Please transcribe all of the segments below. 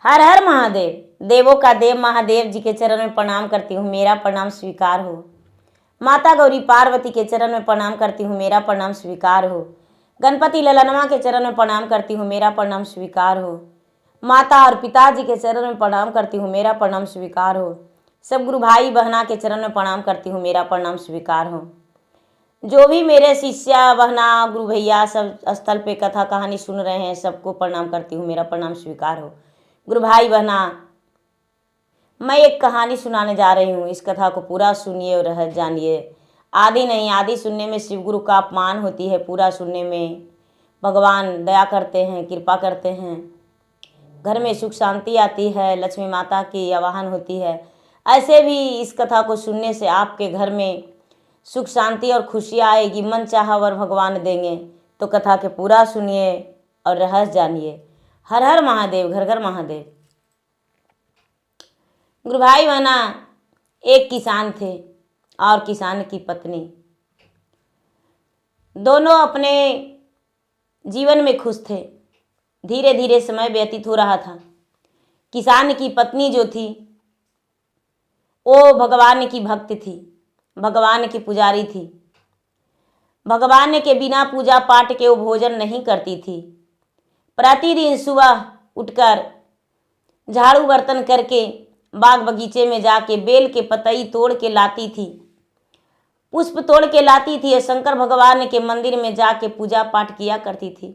हर हर महादेव। देवों का देव महादेव जी के चरण में प्रणाम करती हूँ, मेरा प्रणाम स्वीकार हो। माता गौरी पार्वती के चरण में प्रणाम करती हूँ, मेरा प्रणाम स्वीकार हो। गणपति ललनवा के चरण में प्रणाम करती हूँ, मेरा प्रणाम स्वीकार हो। माता और पिताजी के चरण में प्रणाम करती हूँ, मेरा प्रणाम स्वीकार हो। सब गुरु भाई बहना के चरण में प्रणाम करती हूँ, मेरा प्रणाम स्वीकार हो। जो भी मेरे शिष्या बहना गुरु भैया सब स्थल पे कथा कहानी सुन रहे हैं, सबको प्रणाम करती हूँ, मेरा प्रणाम स्वीकार हो। गुरु भाई बहना, मैं एक कहानी सुनाने जा रही हूँ, इस कथा को पूरा सुनिए और रहस्य जानिए। आदि नहीं, आदि सुनने में शिव गुरु का अपमान होती है, पूरा सुनने में भगवान दया करते हैं, कृपा करते हैं। घर में सुख शांति आती है, लक्ष्मी माता की आवाहन होती है। ऐसे भी इस कथा को सुनने से आपके घर में सुख शांति और खुशियाँ आएगी, मन चाहा वर भगवान देंगे। तो कथा के पूरा सुनिए और रहस्य जानिए। हर हर महादेव, घर घर महादेव। गुरु भाई बहना, एक किसान थे और किसान की पत्नी, दोनों अपने जीवन में खुश थे। धीरे धीरे समय व्यतीत हो रहा था। किसान की पत्नी जो थी वो भगवान की भक्त थी, भगवान की पुजारी थी। भगवान के बिना पूजा पाठ के वो भोजन नहीं करती थी। प्रतिदिन सुबह उठकर झाड़ू बर्तन करके बाग बगीचे में जाके बेल के पतई तोड़ के लाती थी, पुष्प तोड़ के लाती थी, शंकर भगवान के मंदिर में जाके पूजा पाठ किया करती थी।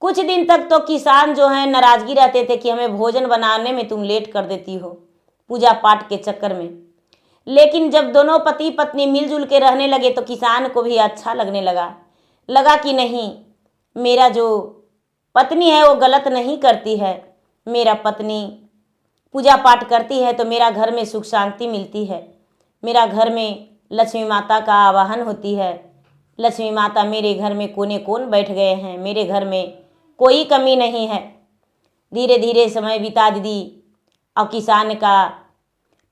कुछ दिन तक तो किसान जो है नाराजगी रहते थे कि हमें भोजन बनाने में तुम लेट कर देती हो पूजा पाठ के चक्कर में। लेकिन जब दोनों पति पत्नी मिलजुल के रहने लगे तो किसान को भी अच्छा लगने लगा कि नहीं, मेरा जो पत्नी है वो गलत नहीं करती है। मेरा पत्नी पूजा पाठ करती है तो मेरा घर में सुख शांति मिलती है, मेरा घर में लक्ष्मी माता का आवाहन होती है। लक्ष्मी माता मेरे घर में कोने कोन बैठ गए हैं, मेरे घर में कोई कमी नहीं है। धीरे धीरे समय बीता दीदी, और किसान का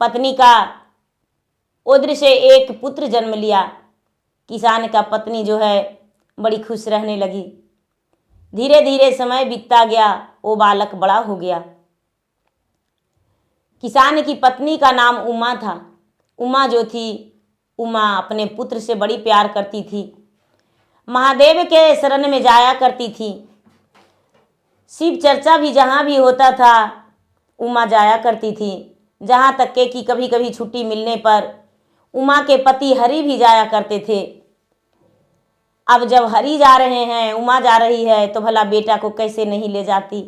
पत्नी का उद्र से एक पुत्र जन्म लिया। किसान का पत्नी जो है बड़ी खुश रहने लगी। धीरे धीरे समय बीतता गया, वो बालक बड़ा हो गया। किसान की पत्नी का नाम उमा था। उमा जो थी, उमा अपने पुत्र से बड़ी प्यार करती थी, महादेव के शरण में जाया करती थी। शिव चर्चा भी जहाँ भी होता था उमा जाया करती थी। जहाँ तक के कि कभी कभी छुट्टी मिलने पर उमा के पति हरि भी जाया करते थे। अब जब हरि जा रहे हैं, उमा जा रही है, तो भला बेटा को कैसे नहीं ले जाती।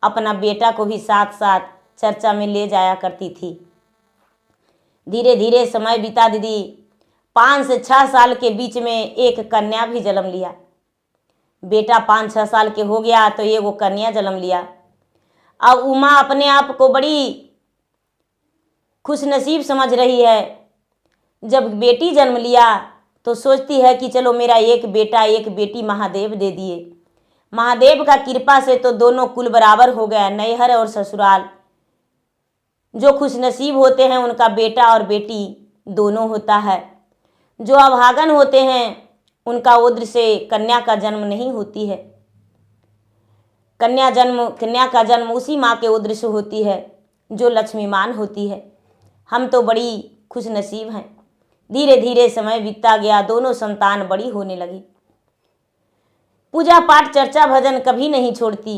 अपना बेटा को भी साथ साथ चर्चा में ले जाया करती थी। धीरे धीरे समय बीता दीदी, 5 से 6 साल के बीच में एक कन्या भी जन्म लिया। बेटा 5-6 साल के हो गया तो ये वो कन्या जन्म लिया। अब उमा अपने आप को बड़ी खुशनसीब समझ रही है। जब बेटी जन्म लिया तो सोचती है कि चलो मेरा एक बेटा एक बेटी महादेव दे दिए। महादेव का कृपा से तो दोनों कुल बराबर हो गया, नैहर और ससुराल। जो खुशनसीब होते हैं उनका बेटा और बेटी दोनों होता है। जो अभागन होते हैं उनका उद्र से कन्या का जन्म नहीं होती है। कन्या का जन्म उसी माँ के उद्र से होती है जो लक्ष्मीमान होती है। हम तो बड़ी खुशनसीब हैं। धीरे धीरे समय बीतता गया, दोनों संतान बड़ी होने लगी। पूजा पाठ चर्चा भजन कभी नहीं छोड़ती।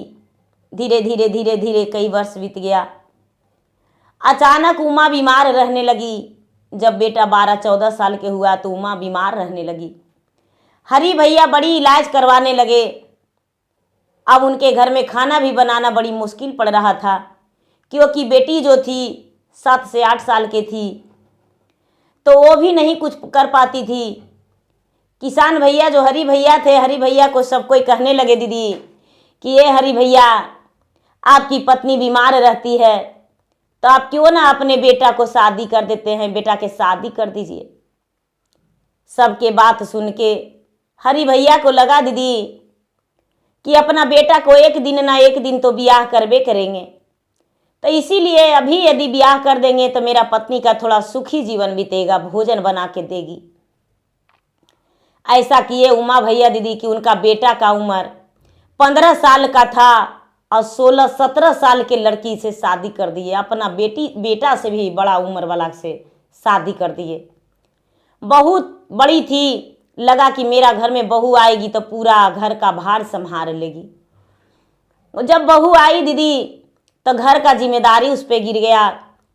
धीरे धीरे कई वर्ष बीत गया। अचानक उमा बीमार रहने लगी। जब बेटा 12-14 साल के हुआ तो उमा बीमार रहने लगी। हरि भैया बड़ी इलाज करवाने लगे। अब उनके घर में खाना भी बनाना बड़ी मुश्किल पड़ रहा था, क्योंकि बेटी जो थी 7 से 8 साल की थी, तो वो भी नहीं कुछ कर पाती थी। किसान भैया जो हरि भैया थे, हरि भैया को सब कोई कहने लगे दीदी कि ये हरि भैया, आपकी पत्नी बीमार रहती है तो आप क्यों ना अपने बेटा को शादी कर देते हैं, बेटा के शादी कर दीजिए। सबके बात सुन के हरि भैया को लगा दीदी कि अपना बेटा को एक दिन ना एक दिन तो ब्याह करबे करेंगे, तो इसीलिए अभी यदि ब्याह कर देंगे तो मेरा पत्नी का थोड़ा सुखी जीवन बीतेगा, भोजन बना के देगी। ऐसा किए उमा भैया दीदी कि उनका बेटा का उम्र 15 साल का था और 16-17 साल के लड़की से शादी कर दिए, अपना बेटा से भी बड़ा उम्र वाला से शादी कर दिए। बहुत बड़ी थी, लगा कि मेरा घर में बहू आएगी तो पूरा घर का भार संभाल लेगी। जब बहू आई दीदी तो घर का जिम्मेदारी उस पर गिर गया,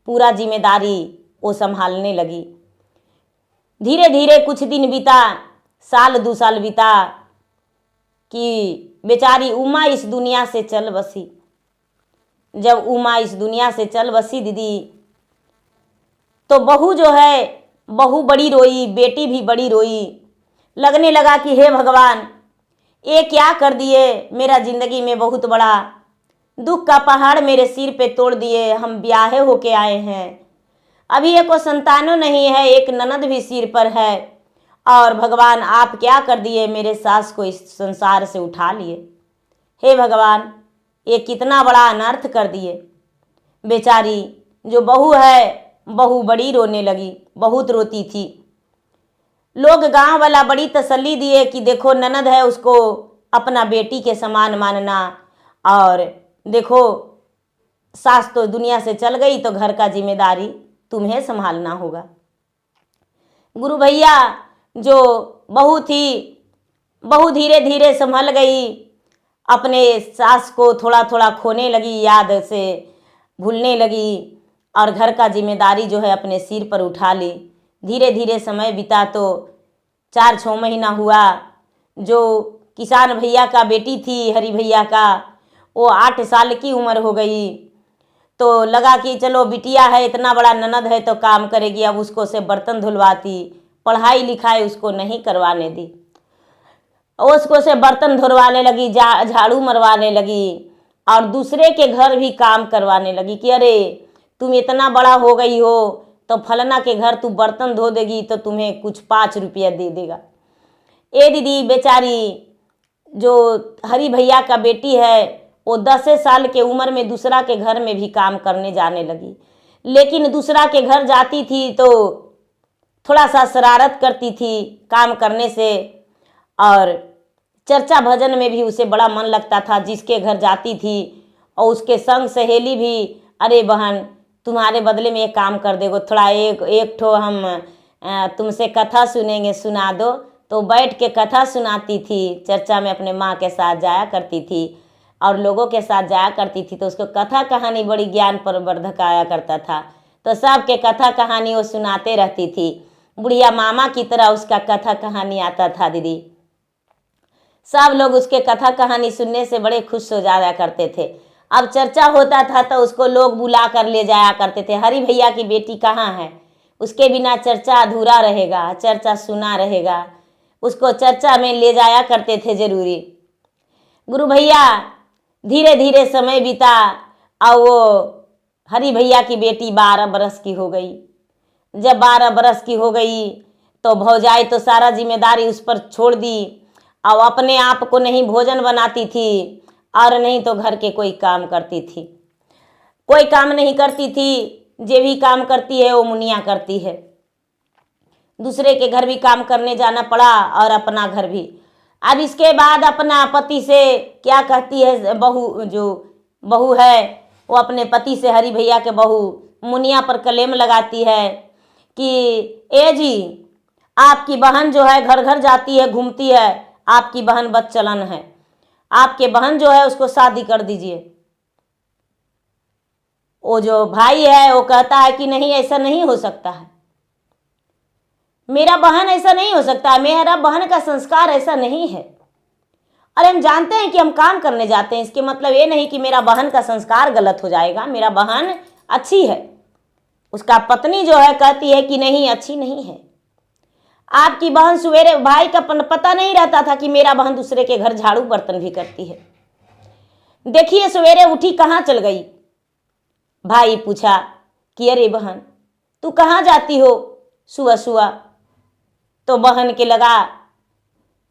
पूरा जिम्मेदारी वो संभालने लगी। धीरे धीरे कुछ दिन बीता, साल 2 साल बीता कि बेचारी उमा इस दुनिया से चल बसी। जब उमा इस दुनिया से चल बसी दीदी, तो बहू जो है, बहू बड़ी रोई, बेटी भी बड़ी रोई। लगने लगा कि हे भगवान, ये क्या कर दिए, मेरा जिंदगी में बहुत बड़ा दुख का पहाड़ मेरे सिर पे तोड़ दिए। हम ब्याहे होके आए हैं, अभी एक को संतानों नहीं है, एक ननद भी सिर पर है, और भगवान आप क्या कर दिए, मेरे सास को इस संसार से उठा लिए। हे भगवान, ये कितना बड़ा अनर्थ कर दिए। बेचारी जो बहू है, बहू बड़ी रोने लगी, बहुत रोती थी। लोग गांव वाला बड़ी तसल्ली दिए कि देखो ननद है, उसको अपना बेटी के समान मानना, और देखो सास तो दुनिया से चल गई तो घर का जिम्मेदारी तुम्हें संभालना होगा। गुरु भैया जो बहू थी, बहू धीरे धीरे संभल गई, अपने सास को थोड़ा थोड़ा खोने लगी, याद से भूलने लगी, और घर का जिम्मेदारी जो है अपने सिर पर उठा ली। धीरे धीरे समय बीता तो 4-6 महीना हुआ। जो किसान भैया का बेटी थी, हरि भैया का, वो 8 साल की उम्र हो गई। तो लगा कि चलो बिटिया है, इतना बड़ा ननद है तो काम करेगी। अब उसको से बर्तन धुलवाती, पढ़ाई लिखाई उसको नहीं करवाने दी, उसको से बर्तन धुलवाने लगी, झाड़ू मरवाने लगी, और दूसरे के घर भी काम करवाने लगी कि अरे तुम इतना बड़ा हो गई हो तो फलना के घर तू बर्तन धो देगी तो तुम्हें कुछ 5 रुपया दे देगा। ए दीदी बेचारी जो हरि भैया का बेटी है, वो 10 साल के उम्र में दूसरा के घर में भी काम करने जाने लगी। लेकिन दूसरा के घर जाती थी तो थोड़ा सा शरारत करती थी काम करने से, और चर्चा भजन में भी उसे बड़ा मन लगता था। जिसके घर जाती थी और उसके संग सहेली भी, अरे बहन तुम्हारे बदले में एक काम कर देगो, थोड़ा एक ठो हम तुमसे कथा सुनेंगे, सुना दो। तो बैठ के कथा सुनाती थी। चर्चा में अपने माँ के साथ जाया करती थी और लोगों के साथ जाया करती थी, तो उसको कथा कहानी बड़ी ज्ञान प्रवर्धक आया करता था। तो सबके कथा कहानी वो सुनाते रहती थी। बुढ़िया मामा की तरह उसका कथा कहानी आता था दीदी। सब लोग उसके कथा कहानी सुनने से बड़े खुश हो जाया करते थे। अब चर्चा होता था तो उसको लोग बुला कर ले जाया करते थे। हरि भैया की बेटी कहाँ है, उसके बिना चर्चा अधूरा रहेगा, चर्चा सुना रहेगा, उसको चर्चा में ले जाया करते थे जरूरी। गुरु भैया धीरे धीरे समय बीता और वो हरि भैया की बेटी 12 बरस की हो गई। जब 12 बरस की हो गई तो भौजाई तो सारा जिम्मेदारी उस पर छोड़ दी, और अपने आप को नहीं भोजन बनाती थी और नहीं तो घर के कोई काम करती थी। कोई काम नहीं करती थी, जे भी काम करती है वो मुनिया करती है। दूसरे के घर भी काम करने जाना पड़ा और अपना घर भी। अब इसके बाद अपना पति से क्या कहती है बहू, जो बहू है वो अपने पति से, हरि भैया के बहू मुनिया पर कलेम लगाती है कि ए जी आपकी बहन जो है घर घर जाती है, घूमती है, आपकी बहन बदचलन है, आपके बहन जो है उसको शादी कर दीजिए। वो जो भाई है वो कहता है कि नहीं ऐसा नहीं हो सकता है, मेरा बहन ऐसा नहीं हो सकता है, मेरा बहन का संस्कार ऐसा नहीं है। अरे हम जानते हैं कि हम काम करने जाते हैं, इसके मतलब ये नहीं कि मेरा बहन का संस्कार गलत हो जाएगा। मेरा बहन अच्छी है। उसका पत्नी जो है कहती है कि नहीं अच्छी नहीं है। आपकी बहन सवेरे, भाई का पता नहीं रहता था कि मेरा बहन दूसरे के घर झाड़ू बर्तन भी करती है। देखिए सवेरे उठी कहाँ चल गई। भाई पूछा कि अरे बहन तू कहाँ जाती हो सुबह सुबह। तो बहन के लगा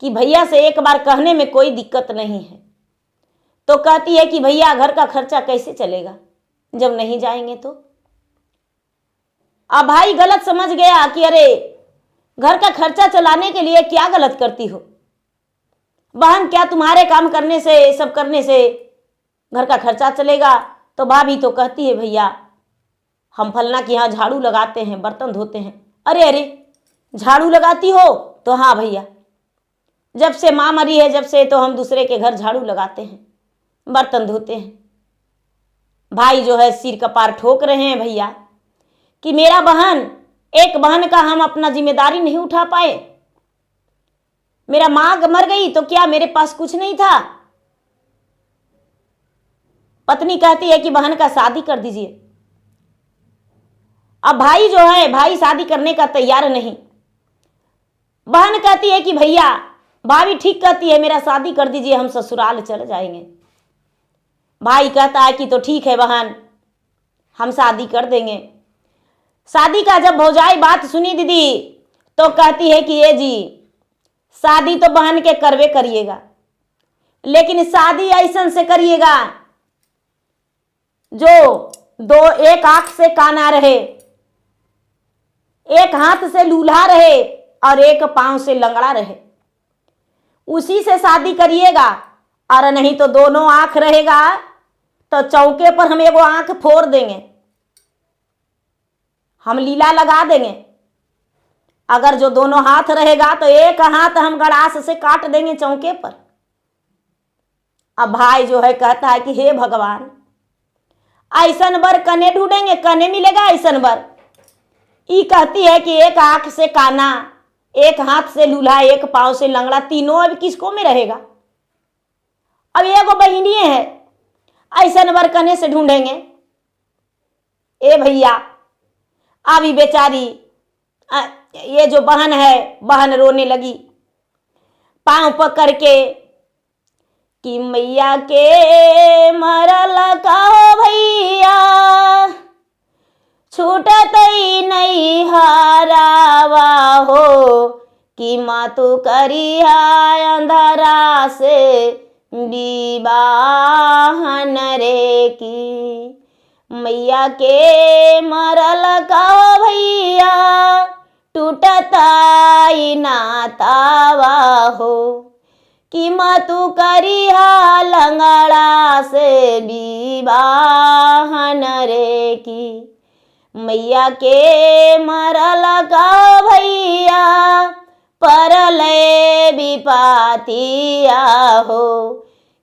कि भैया से एक बार कहने में कोई दिक्कत नहीं है। तो कहती है कि भैया घर का खर्चा कैसे चलेगा जब नहीं जाएंगे तो। अब भाई गलत समझ गया कि अरे घर का खर्चा चलाने के लिए क्या गलत करती हो बहन, क्या तुम्हारे काम करने से, सब करने से घर का खर्चा चलेगा। तो भाभी तो कहती है भैया हम फलना के यहाँ झाड़ू लगाते हैं, बर्तन धोते हैं। अरे अरे झाड़ू लगाती हो? तो हाँ भैया, जब से माँ मरी है जब से तो हम दूसरे के घर झाड़ू लगाते हैं, बर्तन धोते हैं। भाई जो है सिर कपार ठोक रहे हैं भैया कि मेरा बहन, एक बहन का हम अपना जिम्मेदारी नहीं उठा पाए। मेरा माँ मर गई तो क्या मेरे पास कुछ नहीं था? पत्नी कहती है कि बहन का शादी कर दीजिए। अब भाई जो है, भाई शादी करने का तैयार नहीं। बहन कहती है कि भैया, भाभी ठीक कहती है, मेरा शादी कर दीजिए, हम ससुराल चले जाएंगे। भाई कहता है कि तो ठीक है बहन, हम शादी कर देंगे। शादी का जब भौजाई बात सुनी दीदी तो कहती है कि ये जी, शादी तो बहन के करवे करिएगा, लेकिन शादी ऐसा से करिएगा जो दो, एक आंख से काना रहे, एक हाथ से लूल्हा रहे और एक पांव से लंगड़ा रहे, उसी से शादी करिएगा। और नहीं तो दोनों आंख रहेगा तो चौके पर हम एगो आंख फोड़ देंगे, हम लीला लगा देंगे। अगर जो दोनों हाथ रहेगा तो एक हाथ हम गड़ास से काट देंगे चौके पर। अब भाई जो है कहता है कि हे भगवान, ऐसन बर कने ढूंढेंगे, कने मिलेगा ऐसन बर? ई कहती है कि एक आंख से काना, एक हाथ से लूल्हा, एक पांव से लंगड़ा, तीनों अब किसको में रहेगा? अब एगो बहिनी है, ऐसन बर कने से ढूंढेंगे? ए भैया, अभी बेचारी ये जो बहन है, बहन रोने लगी पांव पकड़ के कि मैया के मरल का भैया, छूटत नहीं हरावा हो, कि माँ तू करिया अंधरा से विवाहन रे की। मैया के मरल का भैया, टूटता नातावा हो, कि माँ तू करिया लंगड़ा से विवाहन रे की। मैया के मरल का भैया, परले विपातिया हो,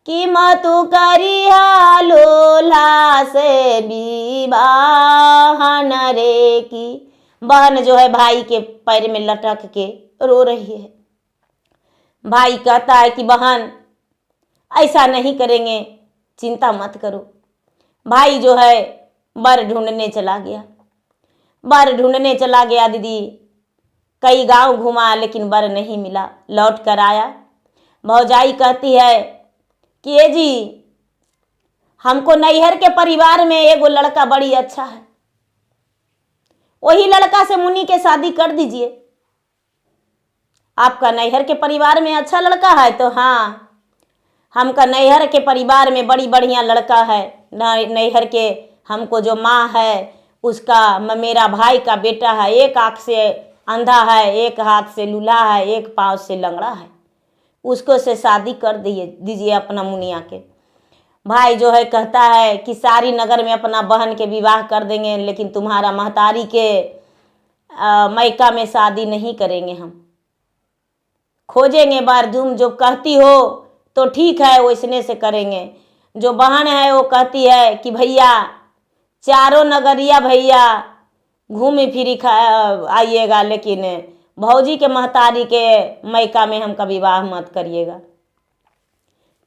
कि माँ तू करिया लोला से विवाहन रे की। बहन जो है भाई के पैर में लटक के रो रही है। भाई कहता है कि बहन ऐसा नहीं करेंगे, चिंता मत करो। भाई जो है बर ढूंढने चला गया। बर ढूंढने चला गया दीदी, कई गांव घुमा लेकिन बर नहीं मिला। लौट कर आया, भौजाई कहती है कि ये जी, हमको नैहर के परिवार में एगो लड़का बड़ी अच्छा है, वही लड़का से मुन्नी के शादी कर दीजिए। आपका नैहर के परिवार में अच्छा लड़का है? तो हाँ, हमका नैहर के परिवार में बड़ी बढ़िया लड़का है। नैहर के हमको जो माँ है उसका, मेरा भाई का बेटा है, एक आँख से अंधा है, एक हाथ से लूल्हा है, एक पाँव से लंगड़ा है, उसको से शादी कर दीजिए अपना मुनिया के। भाई जो है कहता है कि सारी नगर में अपना बहन के विवाह कर देंगे, लेकिन तुम्हारा महतारी के मैका में शादी नहीं करेंगे, हम खोजेंगे बार। तुम जो कहती हो तो ठीक है, वैसने से करेंगे। जो बहन है वो कहती है कि भैया, चारों नगरिया भैया घूम फिरी आइएगा, लेकिन भौजी के महतारी के मैका में हमका विवाह मत करिएगा।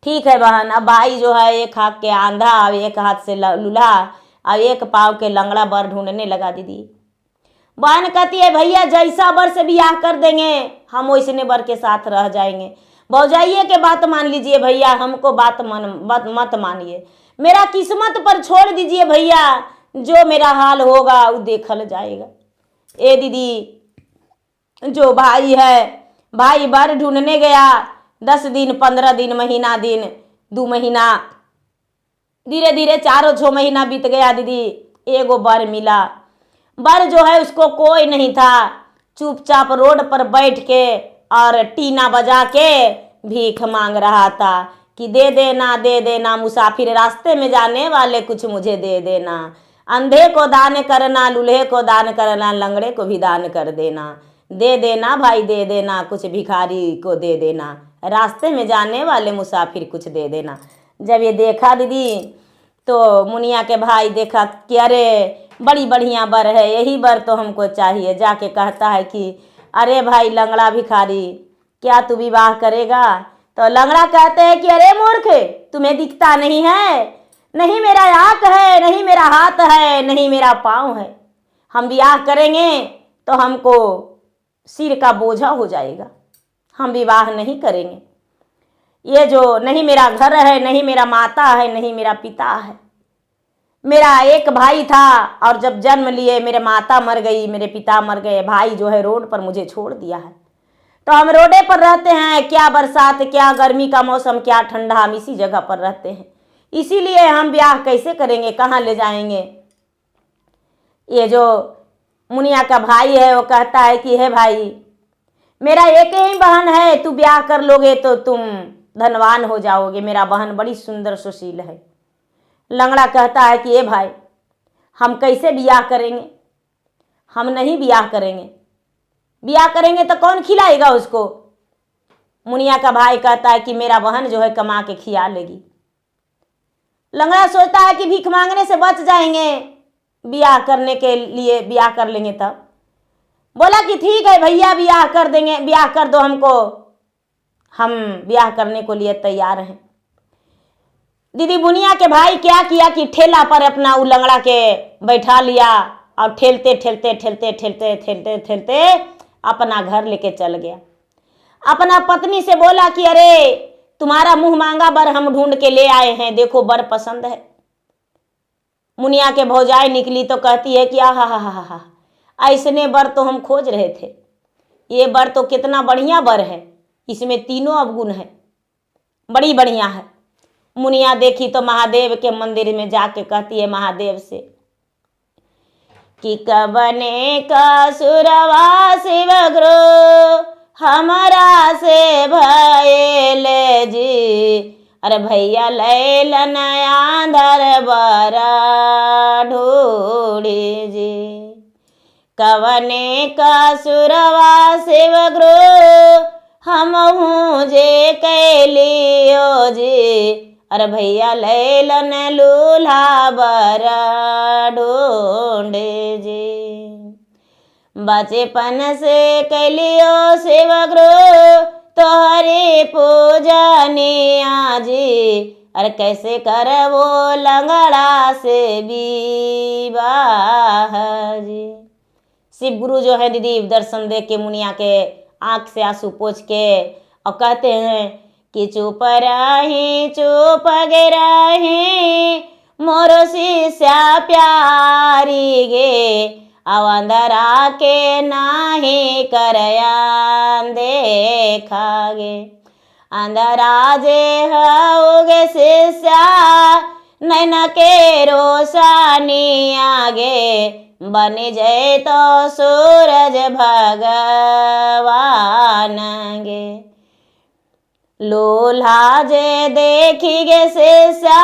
ठीक है बहन। अब भाई जो है एक हाथ के आंधा और एक हाथ से लूल्हा और एक पाँव के लंगड़ा बर ढूंढने लगा दीदी। बहन कहती है भैया, जैसा बर से ब्याह कर देंगे हम वैसने बर के साथ रह जाएंगे। भौजाइये के बात मान लीजिए भैया, हमको बात मत मानिए, मेरा किस्मत पर छोड़ दीजिए भैया, जो मेरा हाल होगा वो देखल जाएगा। ए दीदी, जो भाई है, भाई बर ढूंढने गया, 10 दिन 15 दिन, महीना दिन, 2 महीना, धीरे धीरे 4-6 महीना बीत गया दीदी। एगो बर मिला। बर जो है उसको कोई नहीं था, चुपचाप रोड पर बैठ के और टीना बजा के भीख मांग रहा था कि दे देना मुसाफिर रास्ते में जाने वाले कुछ मुझे दे देना। अंधे को दान करना, लूल्हे को दान करना, लंगड़े को भी दान कर देना। दे देना भाई दे देना, कुछ भिखारी को दे देना, रास्ते में जाने वाले मुसाफिर कुछ दे देना। जब ये देखा दीदी तो मुनिया के भाई देखा कि अरे बड़ी बढ़िया बर है, यही बर तो हमको चाहिए। जाके कहता है कि अरे भाई लंगड़ा भिखारी, क्या तू विवाह करेगा? तो लंगड़ा कहते हैं कि अरे मूर्ख, तुम्हें दिखता नहीं है? नहीं मेरा आँख है, नहीं मेरा हाथ है, नहीं मेरा पाँव है। हम विवाह करेंगे तो हमको सिर का बोझा हो जाएगा, हम विवाह नहीं करेंगे। ये जो नहीं मेरा घर है, नहीं मेरा माता है, नहीं मेरा पिता है। मेरा एक भाई था और जब जन्म लिए मेरे माता मर गई, मेरे पिता मर गए, भाई जो है रोड पर मुझे छोड़ दिया है। तो हम रोडे पर रहते हैं, क्या बरसात, क्या गर्मी का मौसम, क्या ठंडा, हम इसी जगह पर रहते हैं। इसीलिए हम ब्याह कैसे करेंगे, कहाँ ले जाएंगे? ये जो मुनिया का भाई है वो कहता है कि हे भाई, मेरा एक ही बहन है, तू ब्याह कर लोगे तो तुम धनवान हो जाओगे, मेरा बहन बड़ी सुंदर सुशील है। लंगड़ा कहता है कि ए भाई, हम कैसे ब्याह करेंगे? हम नहीं ब्याह करेंगे, ब्याह करेंगे तो कौन खिलाएगा उसको? मुनिया का भाई कहता है कि मेरा बहन जो है कमा के खिला लेगी। लंगड़ा सोचता है कि भीख मांगने से बच जाएंगे, ब्याह करने के लिए ब्याह कर लेंगे। तब बोला कि ठीक है भैया, ब्याह कर देंगे, ब्याह कर दो हमको, हम ब्याह करने को लिए तैयार हैं। दीदी मुनिया के भाई क्या किया कि ठेला पर अपना उ लंगड़ा के बैठा लिया और ठेलते ठेलते ठेलते ठेलते ठेलते ठेलते अपना घर लेके चल गया। अपना पत्नी से बोला कि अरे तुम्हारा मुंह मांगा बर हम ढूंढ के ले आए हैं, देखो बर पसंद है। मुनिया के भौजाई निकली तो कहती है कि आहा, ऐसने बर तो हम खोज रहे थे, ये बर तो कितना बढ़िया बर है, इसमें तीनों अवगुण है, बड़ी बढ़िया है। मुनिया देखी तो महादेव के मंदिर में जाके कहती है महादेव से कि कबने का सुरवा शिव गुरु हमारा से भयल जी, अरे भैया लैलन आंधर ढूढ़ी जी। कवने का सुरवा शिव गुरु हम हूँ जे कैलियो जी, अरे भैया लैलन लूल्हा बर ढूंढे जी। बचपन से कैलियो शिव गुरु तोहरे पूजनिया जी, अरे कैसे कर वो लंगड़ा से विवाह जी। शिव गुरु जो है दीदी दर्शन दे के मुनिया के आँख से आंसू पोंछ के और कहते हैं कि चुप रही चुप गे रही मोरो शिष्या प्यारी गे, अब अंधरा के नाही करयान देखागे। अंधरा जे होगे शिष्या नैना के रोशनी आगे, बन जाए तो सूरज भगवान गे। लोल्हा जे देखी गे शिष्या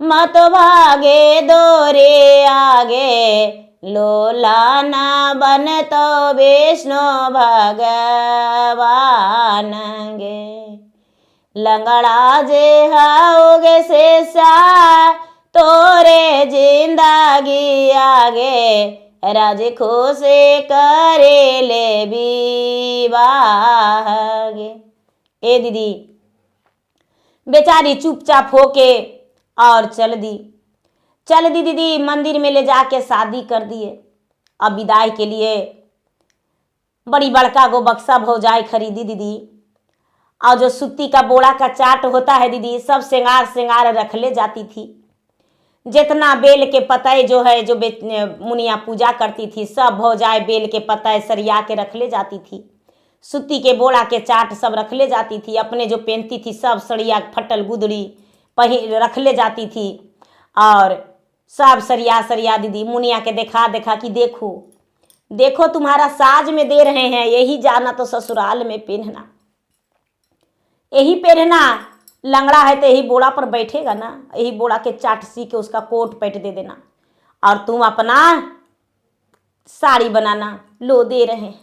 मत भागे दोरे आगे, लोला ना बन तो विष्णु भगवान गे। लंगड़ा जे होगे शिष्या तोरे जिंदगी आगे, राज खुश करे ले विवाह गे। ए दीदी बेचारी चुपचाप होके और चल दी दीदी, मंदिर में ले जाके शादी कर दिए। अब विदाई के लिए बड़ी बड़का गो बक्सा भौजाई खरीदी दीदी, और जो सुत्ती का बोड़ा का चाट होता है दीदी, सब श्रृंगार रख ले जाती थी। जितना बेल के पतई जो है जो मुनिया पूजा करती थी, सब भौजाई बेल के पतई सरिया के रख ले जाती थी। सुत्ती के बोड़ा के चाट सब रख ले जाती थी। अपने जो पहनती थी सब सड़िया फटल गुदड़ी रख ले जाती थी, और सब सरिया दीदी मुनिया के देखा कि देखो तुम्हारा साज में दे रहे हैं, यही जाना तो ससुराल में पहनना, यही पहनना लंगड़ा है तो यही बोड़ा पर बैठेगा ना, यही बोड़ा के चाट सी के उसका कोट पैंट दे देना, और तुम अपना साड़ी बनाना, लो दे रहे हैं।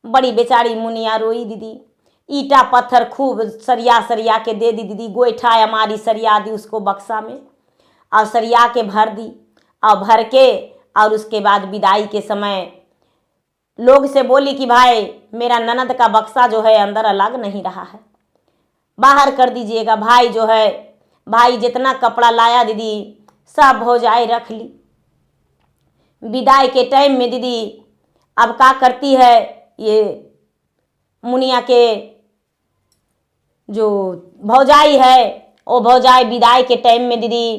बड़ी बेचारी मुनिया रोई दीदी, ईटा पत्थर खूब सरिया सरिया के दे दी दीदी, गोईठा हमारी सरिया दी उसको बक्सा में, और सरिया के भर दी, और भर के और उसके बाद विदाई के समय लोग से बोली कि भाई मेरा ननद का बक्सा जो है अंदर अलग नहीं रहा है, बाहर कर दीजिएगा। भाई जो है, भाई जितना कपड़ा लाया दीदी सब भौजाई रख ली। विदाई के टाइम में दीदी अब क्या करती है, ये मुनिया के जो भौजाई है, वो भौजाई विदाई के टाइम में दीदी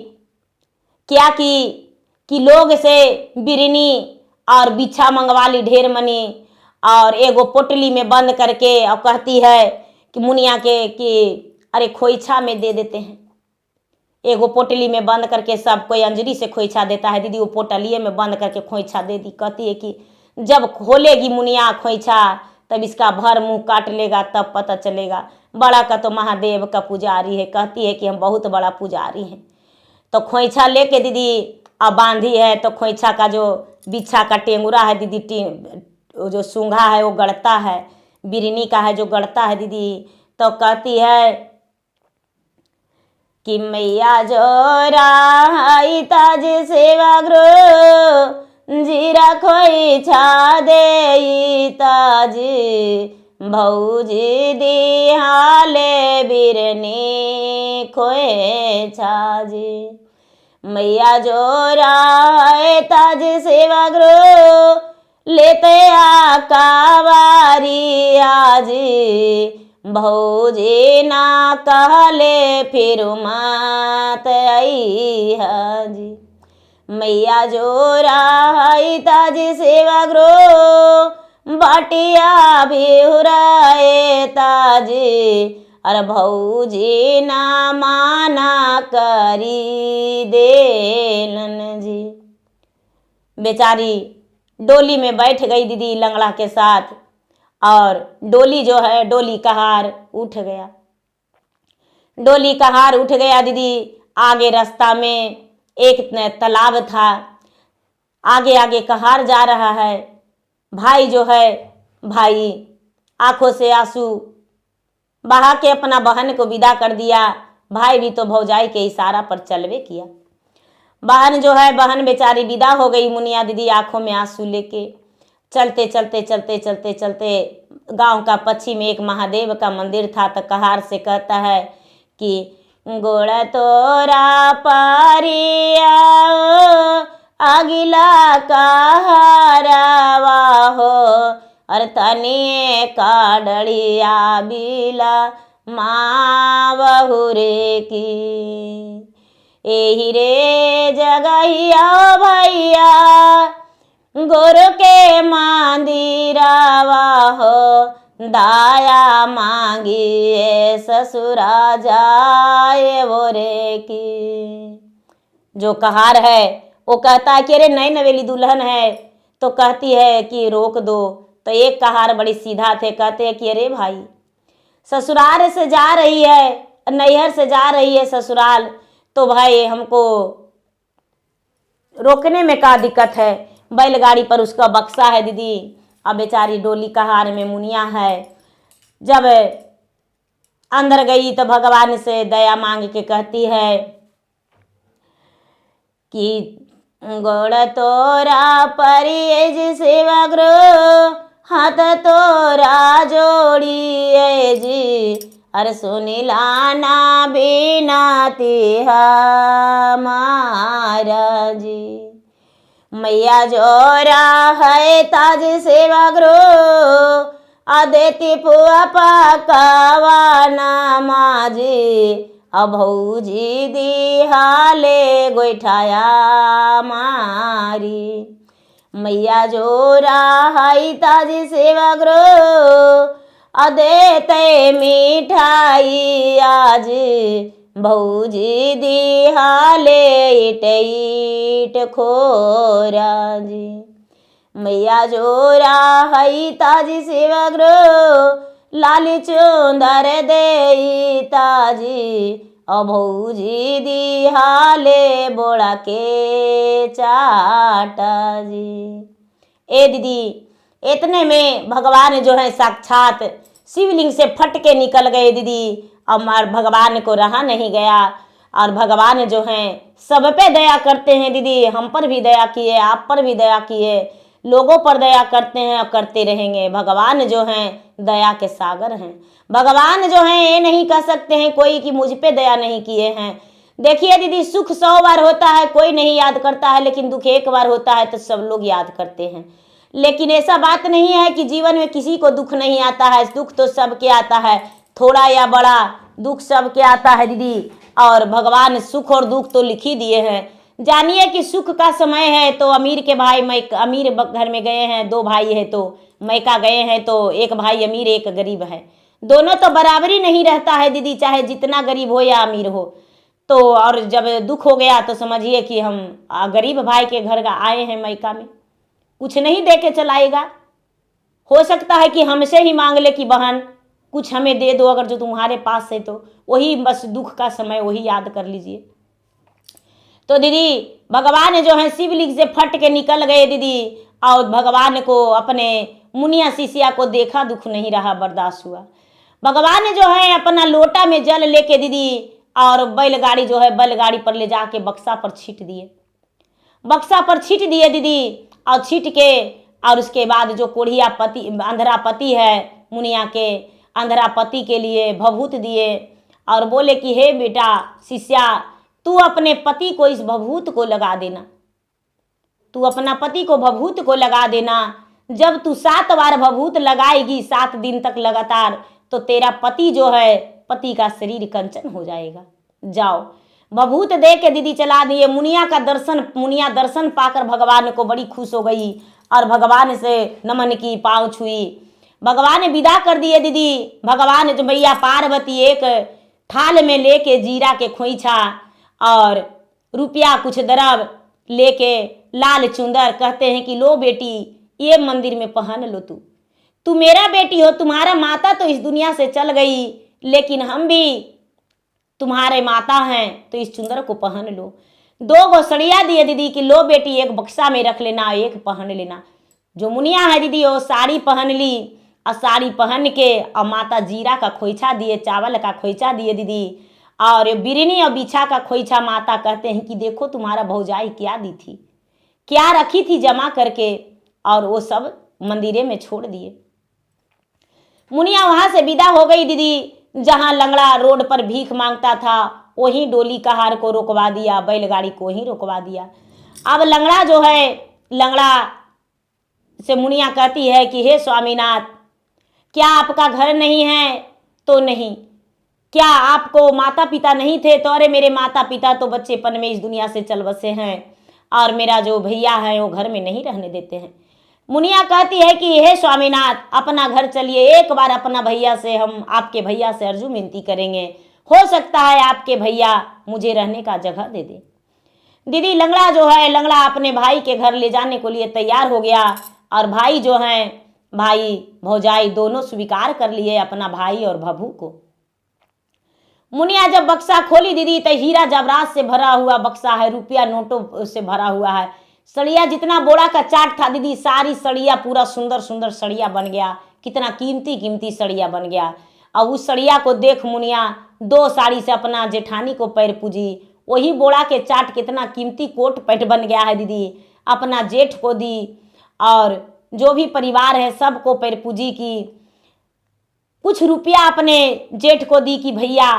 क्या की कि लोग से बिरनी और बिछा मंगवा ली ढेर मनी, और एगो पोटली में बंद करके और कहती है कि मुनिया के कि अरे खोइछा में दे देते हैं। एगो पोटली में बंद करके सब कोई अंजली से खोइछा देता है दीदी, वो पोटलिए में बंद करके खोइछा दे दी। कहती है कि जब खोलेगी मुनिया खोइछा तब इसका भर मुंह काट लेगा, तब पता चलेगा। बड़ा का तो महादेव का पुजारी है, कहती है कि हम बहुत बड़ा पुजारी हैं। तो खोइछा लेके दीदी अब बांधी है, तो खोइछा का जो बिछा का टेंगुरा है दीदी, जो सूंघा है वो गड़ता है, बिरनी का है जो गड़ता है दीदी। तो कहती है कि मैया जो राई ताज सेवा ग्रो जीरा खोइछा दे ताज भौजी दिहाले बिरनी खोइछा जी। मैया जो राय ताज सेवा ग्रो लेते आकावारी आज भौजी ना कहले फिर मत आई हाजी। मैया जो राय ताज सेवा ग्रो बाटिया भी हुराए ताज अरे भौजी ना माना करी देलन जी। बेचारी डोली में बैठ गई दीदी लंगड़ा के साथ, और डोली जो है डोली का हार उठ गया, डोली का हार उठ गया दीदी। आगे रास्ता में एक तालाब था, आगे आगे कहार जा रहा है। भाई जो है, भाई आंखों से आंसू बहा के अपना बहन को विदा कर दिया। भाई भी तो भौजाई के इशारा पर चलवे किया। बहन जो है, बहन बेचारी विदा हो गई। मुनिया दीदी आंखों में आंसू लेके चलते चलते चलते चलते चलते गांव का पश्चिम में एक महादेव का मंदिर था। तो कहार से कहता है कि गोड़ तोरा पारिया अगिला कहारावा हो और तनिए का डड़िया बिला माँ बहुरे की। एही रे जगहिया भैया गुरु के मंदिरावा हो दाया मांगी ससुरा जाए बोरे की। जो कहार है वो कहता है कि अरे नई नवेली दुल्हन है, तो कहती है कि रोक दो। तो एक कहार बड़ी सीधा थे, कहते हैं कि अरे भाई ससुराल से जा रही है, नैहर से जा रही है ससुराल, तो भाई हमको रोकने में क्या दिक्कत है। बैलगाड़ी पर उसका बक्सा है दीदी। अब बेचारी डोली कहार में मुनिया है। जब अंदर गई तो भगवान से दया मांग के कहती है कि गोड़ तोरा परिएज सेवा ग्रो हाथ तोरा जोड़िए जी अरे सुनिला ना बिनाती हमारा जी। मैया जोरा है ताज सेवा ग्रो अदेती पुआ पकावाना माजी अब भौजी दिहाले गोइठाया मारी। मैया जोरा है ताज सेवा ग्रो अदेते मिठाई आज भौजी दिहाले इट इट खोरा जी। मैया जोरा है ताज सेवा ग्रो लाली चुंदर देई ताजी, भौजी दिहाले बोड़ा के चाटा जी। ए दीदी, इतने में भगवान जो है साक्षात शिवलिंग से फट के निकल गए दीदी। अब भगवान को रहा नहीं गया, और भगवान जो हैं सब पे दया करते हैं दीदी। हम पर भी दया किए, आप पर भी दया किए, लोगों पर दया करते हैं और करते रहेंगे। भगवान जो हैं दया के सागर हैं। भगवान जो हैं ये नहीं कह सकते हैं कोई कि मुझ पे दया नहीं किए हैं। देखिए दीदी, सुख 100 बार होता है कोई नहीं याद करता है, लेकिन दुख एक बार होता है तो सब लोग याद करते हैं। लेकिन ऐसा बात नहीं है कि जीवन में किसी को दुख नहीं आता है। दुख तो सबके आता है, थोड़ा या बड़ा दुख सबके आता है दीदी। और भगवान सुख और दुख तो लिख ही दिए हैं। जानिए कि सुख का समय है तो अमीर के भाई अमीर घर में गए हैं, 2 भाई है तो मैका गए हैं तो एक भाई अमीर एक गरीब है। दोनों तो बराबरी नहीं रहता है दीदी, चाहे जितना गरीब हो या अमीर हो। तो और जब दुख हो गया तो समझिए कि हम गरीब भाई के घर का आए हैं मैका में, कुछ नहीं दे के चलाएगा। हो सकता है कि हमसे ही मांग ले कि बहन कुछ हमें दे दो, अगर जो तुम्हारे पास है तो वही बस दुख का समय वही याद कर लीजिए। तो दीदी भगवान जो है शिवलिंग से फट के निकल गए दीदी, और भगवान को अपने मुनिया शिष्या को देखा, दुख नहीं रहा, बर्दाश्त हुआ। भगवान जो है अपना लोटा में जल लेके दीदी और बैलगाड़ी जो है बैलगाड़ी पर ले जाके बक्सा पर छीट दिए। बक्सा पर छीट दिए दीदी, और छीट के और उसके बाद जो कोढ़िया पति अंधरा पति है मुनिया के, अंधरा पति के लिए भभूत दिए और बोले कि हे बेटा शिष्या, तू अपने पति को इस भभूत को लगा देना, तू अपना पति को भभूत को लगा देना। जब तू 7 बार भभूत लगाएगी 7 दिन तक लगातार, तो तेरा पति जो है पति का शरीर कंचन हो जाएगा। जाओ, भभूत दे के दीदी चला दिए। मुनिया दर्शन पाकर भगवान को बड़ी खुश हो गई और भगवान से नमन की, पाँव छुई। भगवान ने विदा कर दिए दीदी। भगवान जो मैया पार्वती एक थाल में लेके जीरा के खोइछा और रुपया कुछ दरब लेके लाल चुंदर कहते हैं कि लो बेटी ये मंदिर में पहन लो, तू मेरा बेटी हो। तुम्हारा माता तो इस दुनिया से चल गई, लेकिन हम भी तुम्हारे माता हैं, तो इस चुंदर को पहन लो। 2 गो सड़िया दिए दीदी कि लो बेटी एक बक्सा में रख लेना, एक पहन लेना। जो मुनिया है दीदी वो साड़ी पहन ली, और साड़ी पहन के और माता जीरा का खोइछा दिए, चावल का खोइछा दिए दीदी, और बिरनी और बिछा का खोइछा। माता कहते हैं कि देखो तुम्हारा भौजाई क्या दी थी, क्या रखी थी जमा करके, और वो सब मंदिरे में छोड़ दिए। मुनिया वहां से विदा हो गई दीदी। जहां लंगड़ा रोड पर भीख मांगता था वहीं डोली कहार को रोकवा दिया, बैलगाड़ी को ही रोकवा दिया। अब लंगड़ा जो है, लंगड़ा से मुनिया कहती है कि हे स्वामीनाथ, क्या आपका घर नहीं है? तो नहीं। क्या आपको माता पिता नहीं थे? तो अरे मेरे माता पिता तो बच्चेपन में इस दुनिया से चल बसे हैं, और मेरा जो भैया है वो घर में नहीं रहने देते हैं। मुनिया कहती है कि हे स्वामीनाथ, अपना घर चलिए, एक बार अपना भैया से, हम आपके भैया से अर्जू विनती करेंगे, हो सकता है आपके भैया मुझे रहने का जगह दे दे। दीदी लंगड़ा जो है, लंगड़ा अपने भाई के घर ले जाने को लिए तैयार हो गया, और भाई जो हैं, भाई भौजाई दोनों स्वीकार कर लिए अपना भाई और भभू को। मुनिया जब बक्सा खोली दीदी तो हीरा जवरात से भरा हुआ बक्सा है, रुपया नोटों से भरा हुआ है। सड़िया जितना बोरा का चाट था दीदी, सारी सड़िया पूरा सुंदर सुंदर सड़िया बन गया, कितना कीमती कीमती सड़िया बन गया। और उस सड़िया को देख मुनिया 2 साड़ी से अपना जेठानी को पैर पूजी। वही बोरा के चाट कितना कीमती कोट पैंट बन गया है दीदी, अपना जेठ को दी, और जो भी परिवार है सबको पैर पूजी की। कुछ रुपया अपने जेठ को दी कि भैया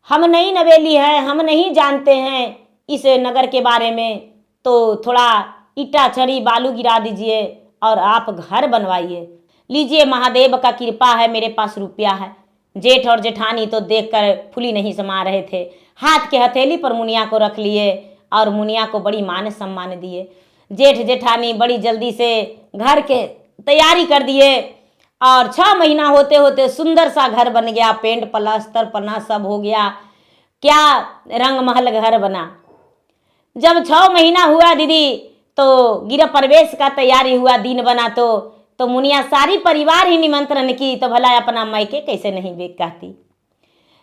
हम नई नवेली हैं, हम नहीं जानते हैं इस नगर के बारे में, तो थोड़ा ईटा छड़ी बालू गिरा दीजिए और आप घर बनवाइए। लीजिए महादेव का कृपा है, मेरे पास रुपया है। जेठ और जेठानी तो देखकर फुली नहीं समा रहे थे, हाथ के हथेली पर मुनिया को रख लिए और मुनिया को बड़ी मान सम्मान दिए। जेठ जेठानी बड़ी जल्दी से घर के तैयारी कर दिए, और 6 महीना होते होते सुंदर सा घर बन गया, पेंट प्लास्टर पन्ना सब हो गया, क्या रंग महल घर बना। जब 6 महीना हुआ दीदी तो गृह प्रवेश का तैयारी हुआ, दिन बना तो तो मुनिया सारी परिवार ही निमंत्रण की, तो भला अपना मायके कैसे नहीं बेक कहती।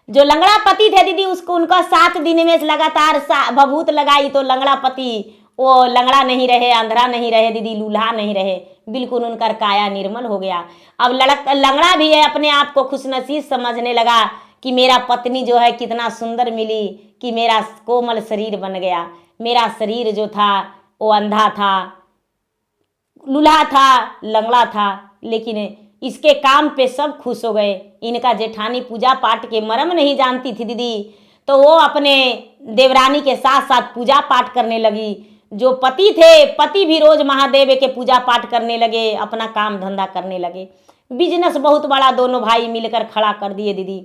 जो लंगड़ा पति थे दीदी, उसको उनका 7 दिन में लगातार भभूत लगाई, तो लंगड़ा पति वो लंगड़ा नहीं रहे, अंधरा नहीं रहे दीदी, लूल्हा नहीं रहे, बिल्कुल उनका काया निर्मल हो गया। अब लंगड़ा भी है, अपने आप को खुशनसीब समझने लगा कि मेरा पत्नी जो है कितना सुंदर मिली, कि मेरा कोमल शरीर बन गया। मेरा शरीर जो था वो अंधा था, लूल्हा था, लंगड़ा था, लेकिन इसके काम पे सब खुश हो गए। इनका जेठानी पूजा पाठ के मर्म नहीं जानती थी दीदी, तो वो अपने देवरानी के साथ साथ पूजा पाठ करने लगी। जो पति थे, पति भी रोज महादेव के पूजा पाठ करने लगे, अपना काम धंधा करने लगे। बिजनेस बहुत बड़ा दोनों भाई मिलकर खड़ा कर दिए दीदी।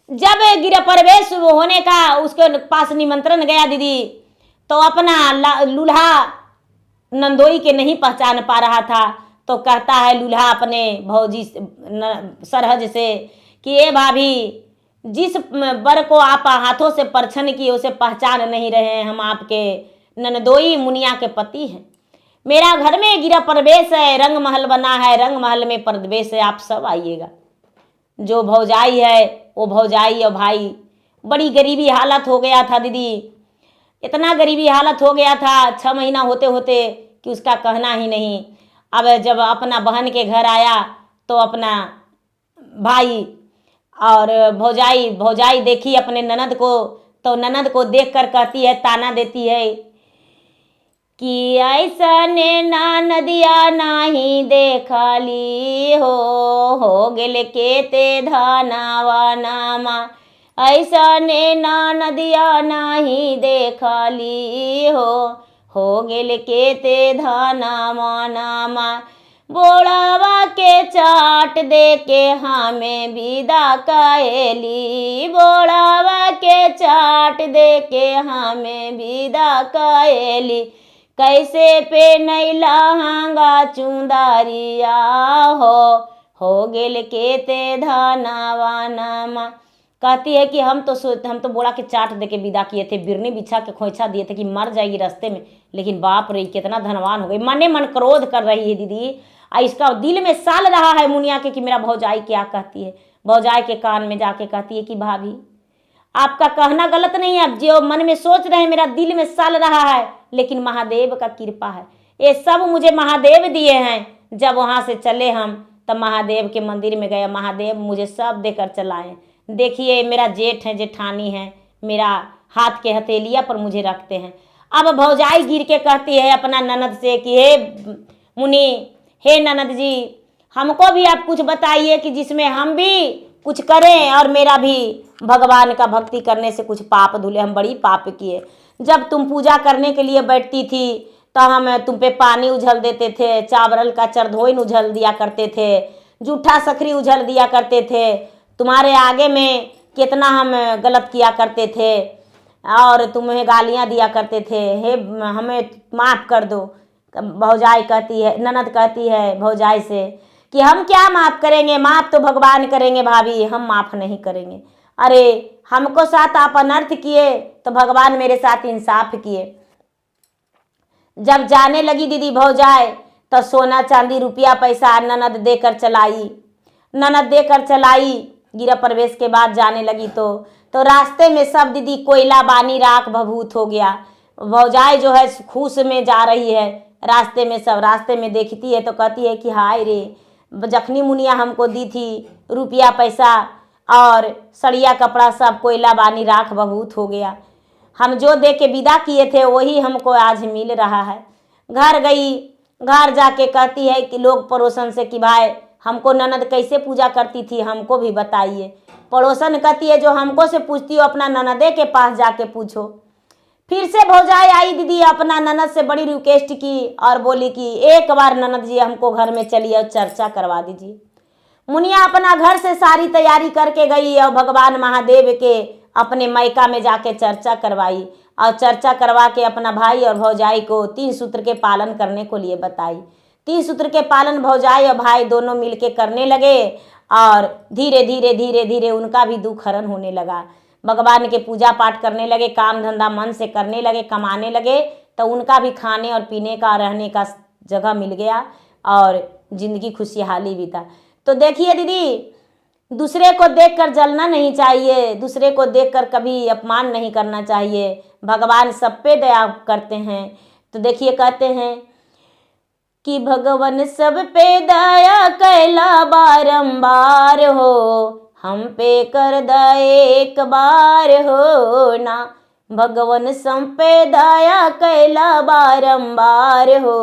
जब गृह प्रवेश होने का उसके पास निमंत्रण गया दीदी, तो अपना लूल्हा नंदोई के नहीं पहचान पा रहा था, तो कहता है लूल्हा अपने भौजी सरहज से कि ए भाभी, जिस बर को आप हाथों से परछन किए उसे पहचान नहीं रहे हैं, हम आपके नंदोई मुनिया के पति हैं। मेरा घर में गृह प्रवेश है, रंग महल बना है, रंग महल में प्रवेश है, आप सब आइएगा। जो भौजाई है वो भौजाई और भाई, बड़ी गरीबी हालत हो गया था दीदी, इतना गरीबी हालत हो गया था 6 महीना होते होते कि उसका कहना ही नहीं। अब जब अपना बहन के घर आया तो अपना भाई और भौजाई देखी अपने ननद को, तो ननद को देखकर कहती है, ताना देती है कि ऐसा ने नदिया नाही देखली हो गेल के ते धनावा नामा, ऐसा ने नदिया नाही देखली हो गेल के ते धनावा नामा, बोड़ावा के चाट दे के हमें विदा कहेली, बोड़ावा के चाट दे के हमें विदा कहेली, कैसे पे नहीं लहंगा चुंदरिया हो गेल के ते धनावा नामा। कहती है कि हम तो बोड़ा के चाट दे के विदा किए थे, बिरनी बिछा के खोइछा दिए थे कि मर जाएगी रास्ते में, लेकिन बाप रे कितना धनवान हो गई। मने मन क्रोध कर रही है दीदी, इसका दिल में साल रहा है मुनिया के कि मेरा भौजाई क्या कहती है। भौजाई के कान में जाके कहती है कि भाभी, आपका कहना गलत नहीं है, अब जो मन में सोच रहे हैं मेरा दिल में साल रहा है, लेकिन महादेव का कृपा है, ये सब मुझे महादेव दिए हैं। जब वहाँ से चले हम तब महादेव के मंदिर में गए, महादेव मुझे सब देकर चलाए। देखिए मेरा जेठ है, जेठानी है, मेरा हाथ के हथेलिया पर मुझे रखते हैं। अब भौजाई गिर के कहती है अपना ननद से कि हे मुनि, हे ननद जी, हमको भी आप कुछ बताइए कि जिसमें हम भी कुछ करें और मेरा भी भगवान का भक्ति करने से कुछ पाप धुले। हम बड़ी पाप किए। जब तुम पूजा करने के लिए बैठती थी तो हम तुम पे पानी उझल देते थे, चावल का चरधोइन उझल दिया करते थे, जूठा सखरी उझल दिया करते थे, तुम्हारे आगे में कितना हम गलत किया करते थे और तुम्हें गालियां दिया करते थे, हे हमें माफ़ कर दो। भौजाई कहती है, ननद कहती है भौजाई से कि हम क्या माफ़ करेंगे, माफ़ तो भगवान करेंगे भाभी, हम माफ़ नहीं करेंगे। अरे हमको साथ आप अनर्थ किए तो भगवान मेरे साथ इंसाफ किए। जब जाने लगी दीदी भौजाई तो सोना चांदी रुपया पैसा ननद देकर चलाई, ननद देकर चलाई। गृह प्रवेश के बाद जाने लगी तो रास्ते में सब दीदी कोयला बानी राख भभूत हो गया। भौजाई जो है खुश में जा रही है, रास्ते में सब रास्ते में देखती है तो कहती है कि हाय रे, जखनी मुनिया हमको दी थी रुपया पैसा और सड़िया कपड़ा सब कोयला बानी राख भभूत हो गया। हम जो दे के विदा किए थे वही हमको आज मिल रहा है। घर गई, घर जाके कहती है कि लोग पड़ोसन से कि भाई हमको ननद कैसे पूजा करती थी, हमको भी बताइए। पड़ोसन कहती है जो हमको से पूछती हो अपना ननदे के पास जाके पूछो। फिर से भौजाई आई दीदी, अपना ननद से बड़ी रिक्वेस्ट की और बोली कि एक बार ननद जी हमको घर में चलिए और चर्चा करवा दीजिए। मुनिया अपना घर से सारी तैयारी करके गई और भगवान महादेव के अपने मायका में जाके चर्चा करवाई और चर्चा करवा के अपना भाई और भौजाई को 3 सूत्र के पालन करने को लिए बताई। 3 सूत्र के पालन भौजाई और भाई दोनों मिलके करने लगे और धीरे धीरे धीरे धीरे उनका भी दुख हरण होने लगा। भगवान के पूजा पाठ करने लगे, काम धंधा मन से करने लगे, कमाने लगे, तो उनका भी खाने और पीने का रहने का जगह मिल गया और जिंदगी खुशहाली बीता। तो देखिए दीदी, दूसरे को देखकर जलना नहीं चाहिए, दूसरे को देखकर कभी अपमान नहीं करना चाहिए। भगवान सब पे दया करते हैं। तो देखिए कहते हैं कि भगवान सब पे दया कैला बारंबार हो, हम पे कर दया एक बार हो ना। भगवान सब पे दया कैला बारंबार हो,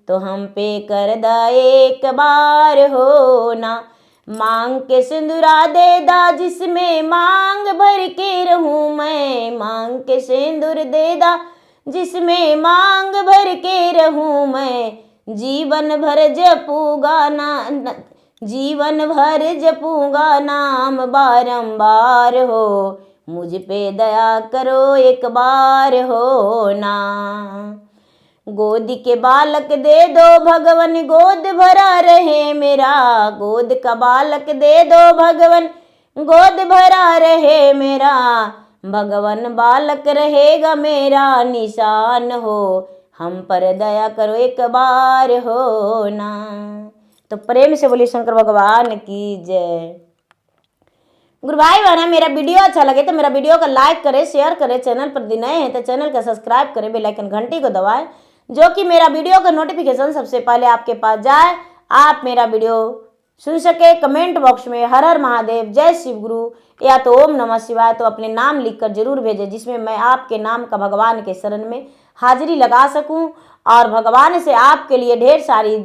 तो हम पे कर दया एक बार हो ना। मांग के सिंदूरा दे दा जिसमें मांग भर के रहूं मैं, मांग के सिंदूर दे दा जिसमें मांग भर के रहूं मैं। जीवन भर जपूंगा ना, जीवन भर जपूंगा नाम बारंबार हो, मुझ पे दया करो एक बार हो ना। गोद के बालक दे दो भगवन गोद भरा रहे मेरा, गोद का बालक दे दो भगवन गोद भरा रहे मेरा। भगवन बालक रहेगा मेरा निशान हो, हम पर दया करो एक बार हो ना। तो प्रेम से बोलिए शंकर भगवान की जय। गुरु भाई बहना, मेरा वीडियो अच्छा लगे तो मेरा वीडियो को लाइक करें, शेयर करें। चैनल पर नए हैं तो चैनल को सब्सक्राइब करें, बेल आइकन घंटी को दबाएं, जो कि मेरा वीडियो का नोटिफिकेशन सबसे पहले आपके पास जाए, आप मेरा वीडियो सुन सके। कमेंट बॉक्स में हर हर महादेव, जय शिव गुरु या तो ओम नमः शिवाय तो अपने नाम लिखकर जरूर भेजें, जिसमें मैं आपके नाम का भगवान के शरण में हाजिरी लगा सकूं और भगवान से आपके लिए ढेर सारी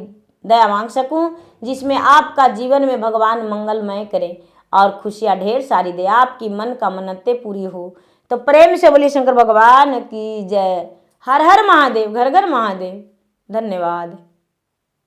दया मांग सकूं, जिसमें आपका जीवन में भगवान मंगलमय करें और खुशियां ढेर सारी दे, आपकी मन का मन्नतें पूरी हो। तो प्रेम से बोलिए शंकर भगवान की जय। हर हर महादेव, घर घर महादेव। धन्यवाद।